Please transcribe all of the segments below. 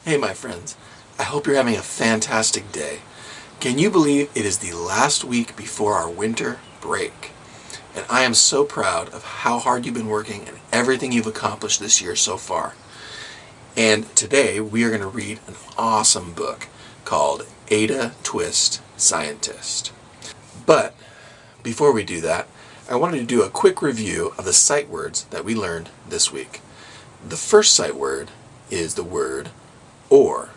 Hey, my friends. I hope you're having a fantastic day. Can you believe it is the last week before our winter break? And I am so proud of how hard you've been working and everything you've accomplished this year so far. And today we are going to read an awesome book called Ada Twist, Scientist. But before we do that, I wanted to do a quick review of the sight words that we learned this week. The first sight word is the word or.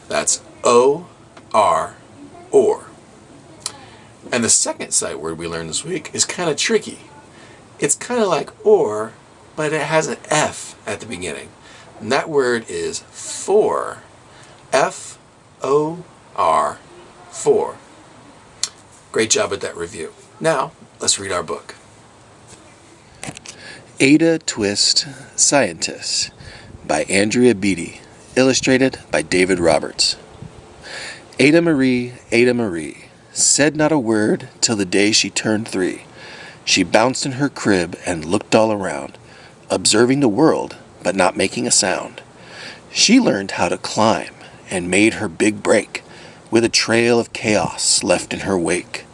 That's O-R, or. And the second sight word we learned this week is kind of tricky. It's kind of like or, but it has an F at the beginning. And that word is for. F-O-R, for. Great job at that review. Now, let's read our book. Ada Twist, Scientist by Andrea Beatty. Illustrated by David Roberts. Ada Marie, said not a word till the day she turned 3. She bounced in her crib and looked all around, observing the world, but not making a sound. She learned how to climb and made her big break, with a trail of chaos left in her wake.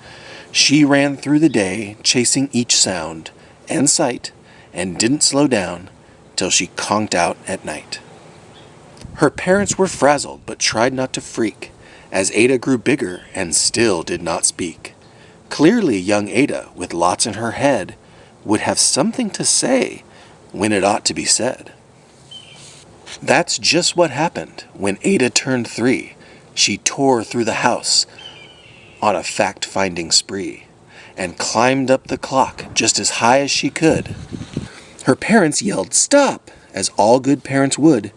She ran through the day, chasing each sound and sight, and didn't slow down till she conked out at night. Her parents were frazzled, but tried not to freak, as Ada grew bigger and still did not speak. Clearly young Ada, with lots in her head, would have something to say when it ought to be said. That's just what happened when Ada turned 3. She tore through the house on a fact-finding spree, and climbed up the clock just as high as she could. Her parents yelled, "Stop!" as all good parents would.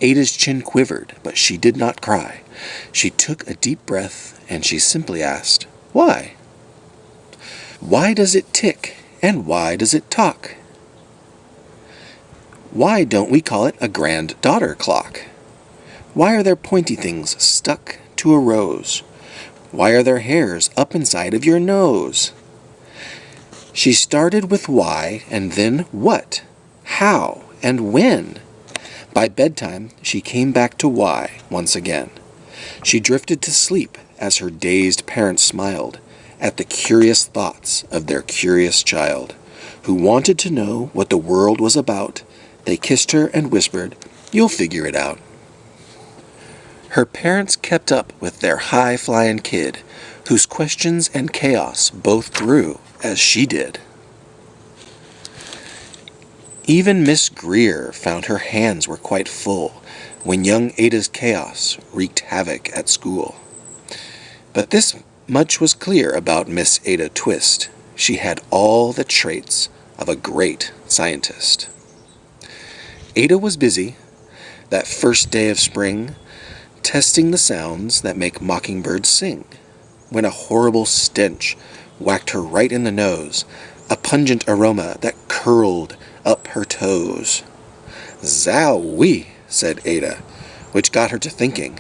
Ada's chin quivered, but she did not cry. She took a deep breath, and she simply asked, "Why? Why does it tick, and why does it talk? Why don't we call it a granddaughter clock? Why are there pointy things stuck to a rose? Why are there hairs up inside of your nose?" She started with why, and then what, how, and when. By bedtime, she came back to why once again. She drifted to sleep as her dazed parents smiled at the curious thoughts of their curious child, who wanted to know what the world was about. They kissed her and whispered, "You'll figure it out." Her parents kept up with their high-flying kid, whose questions and chaos both grew as she did. Even Miss Greer found her hands were quite full when young Ada's chaos wreaked havoc at school. But this much was clear about Miss Ada Twist. She had all the traits of a great scientist. Ada was busy, that first day of spring, testing the sounds that make mockingbirds sing, when a horrible stench whacked her right in the nose, a pungent aroma that curled up her toes. "Zowie," said Ada, which got her to thinking.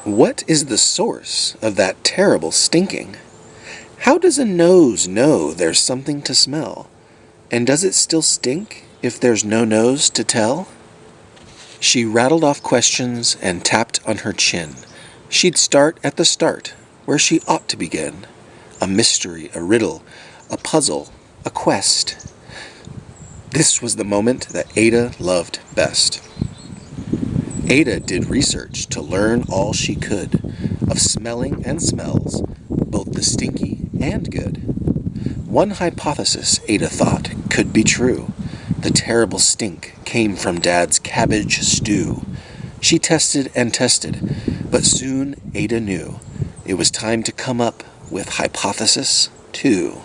What is the source of that terrible stinking? How does a nose know there's something to smell? And does it still stink if there's no nose to tell? She rattled off questions and tapped on her chin. She'd start at the start, where she ought to begin. A mystery, a riddle, a puzzle, a quest. This was the moment that Ada loved best. Ada did research to learn all she could of smelling and smells, both the stinky and good. One hypothesis, Ada thought, could be true. The terrible stink came from Dad's cabbage stew. She tested and tested, but soon Ada knew it was time to come up with hypothesis 2.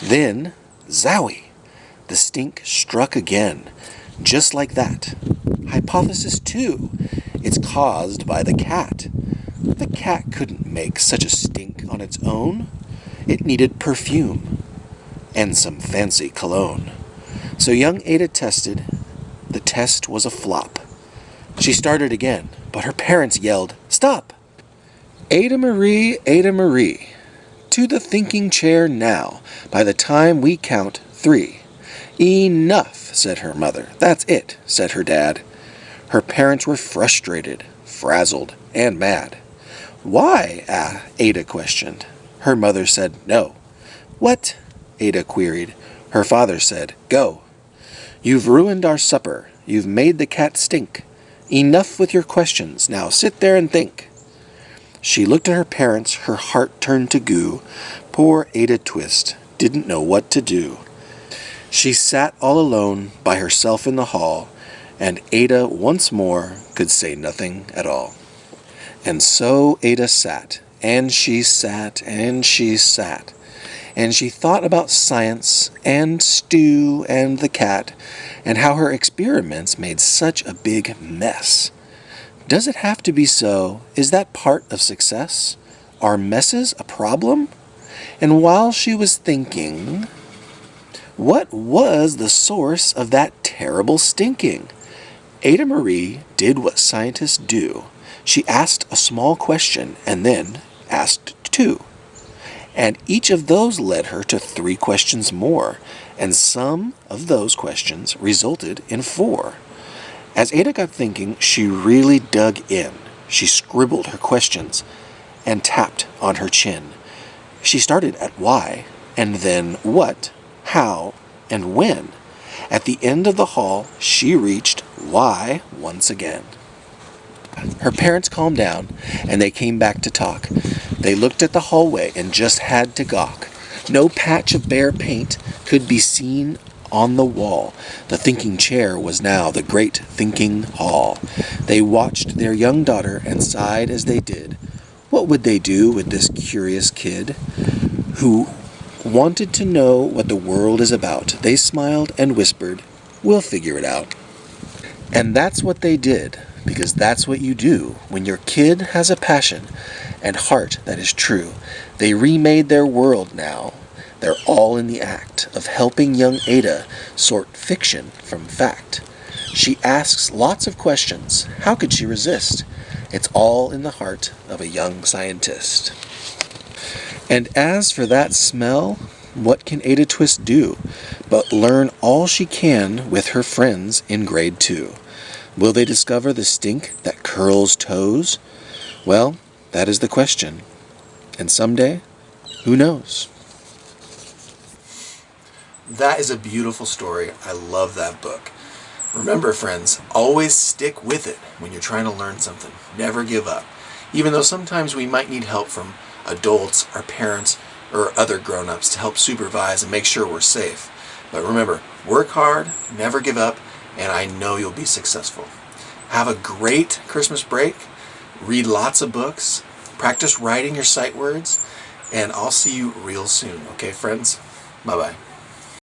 Then, zowie! The stink struck again, just like that. Hypothesis 2. It's caused by the cat. The cat couldn't make such a stink on its own. It needed perfume and some fancy cologne. So young Ada tested. The test was a flop. She started again, but her parents yelled, "Stop! Ada Marie, to the thinking chair now, by the time we count 3. "Enough," said her mother. "That's it," said her dad. Her parents were frustrated, frazzled, and mad. "Why?" Ada questioned. Her mother said, "No." "What?" Ada queried. Her father said, "Go." "You've ruined our supper. You've made the cat stink. Enough with your questions. Now sit there and think." She looked at her parents, her heart turned to goo. Poor Ada Twist didn't know what to do. She sat all alone by herself in the hall, and Ada once more could say nothing at all. And so Ada sat, and she sat, and she sat, and she thought about science, and Stu, and the cat, and how her experiments made such a big mess. Does it have to be so? Is that part of success? Are messes a problem? And while she was thinking, what was the source of that terrible stinking? Ada Marie did what scientists do. She asked a small question and then asked two. And each of those led her to 3 questions more, and some of those questions resulted in 4. As Ada got thinking, she really dug in. She scribbled her questions and tapped on her chin. She started at why, and then what, how, and when. At the end of the hall, she reached why once again. Her parents calmed down, and they came back to talk. They looked at the hallway and just had to gawk. No patch of bare paint could be seen on the wall. The thinking chair was now the great thinking hall. They watched their young daughter and sighed as they did. What would they do with this curious kid who wanted to know what the world is about? They smiled and whispered, "We'll figure it out." And that's what they did, because that's what you do when your kid has a passion and heart that is true. They remade their world now. They're all in the act of helping young Ada sort fiction from fact. She asks lots of questions. How could she resist? It's all in the heart of a young scientist. And as for that smell, what can Ada Twist do but learn all she can with her friends in grade 2? Will they discover the stink that curls toes? Well, that is the question. And someday, who knows? That is a beautiful story. I love that book. Remember, friends, always stick with it when you're trying to learn something. Never give up. Even though sometimes we might need help from adults, our parents, or other grown-ups to help supervise and make sure we're safe. But remember, work hard, never give up, and I know you'll be successful. Have a great Christmas break. Read lots of books. Practice writing your sight words. And I'll see you real soon. Okay, friends? Bye-bye.